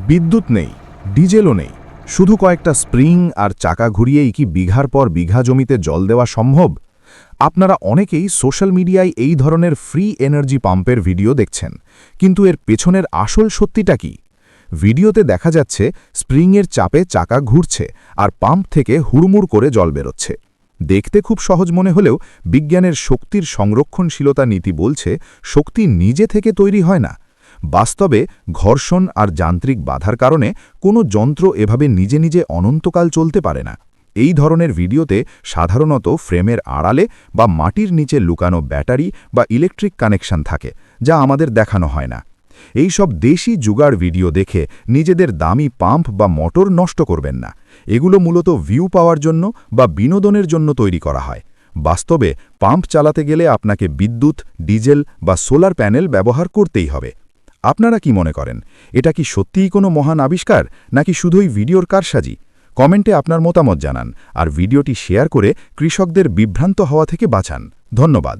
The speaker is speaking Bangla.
বিদ্যুৎ নেই, ডিজেলও নেই, শুধু কয়েকটা স্প্রিং আর চাকা ঘুরিয়েই কি বিঘার পর বিঘা জমিতে জল দেওয়া সম্ভব? আপনারা অনেকেই সোশ্যাল মিডিয়ায় এই ধরনের ফ্রি এনার্জি পাম্পের ভিডিও দেখছেন, কিন্তু এর পেছনের আসল সত্যিটা কি? ভিডিওতে দেখা যাচ্ছে স্প্রিংয়ের চাপে চাকা ঘুরছে আর পাম্প থেকে হুড়মুড় করে জল বেরোচ্ছে। দেখতে খুব সহজ মনে হলেও বিজ্ঞানের শক্তির সংরক্ষণশীলতা নীতি বলছে শক্তি নিজে থেকে তৈরি হয় না। বাস্তবে ঘর্ষণ আর যান্ত্রিক বাধার কারণে কোনো যন্ত্র এভাবে নিজে নিজে অনন্তকাল চলতে পারে না। এই ধরনের ভিডিওতে সাধারণত ফ্রেমের আড়ালে বা মাটির নিচে লুকানো ব্যাটারি বা ইলেকট্রিক কানেকশন থাকে, যা আমাদের দেখানো হয় না। এই সব দেশি জুগাড় ভিডিও দেখে নিজেদের দামি পাম্প বা মোটর নষ্ট করবেন না। এগুলো মূলত ভিউ পাওয়ার জন্য বা বিনোদনের জন্য তৈরি করা হয়। বাস্তবে পাম্প চালাতে গেলে আপনাকে বিদ্যুৎ, ডিজেল বা সোলার প্যানেল ব্যবহার করতেই হবে। আপনারা কি মনে করেন, এটা কি সত্যিই কোনো মহান আবিষ্কার, নাকি শুধুই ভিডিওর কারসাজি? কমেন্টে আপনার মতামত জানান আর ভিডিওটি শেয়ার করে কৃষকদের বিভ্রান্ত হওয়া থেকে বাঁচান। ধন্যবাদ।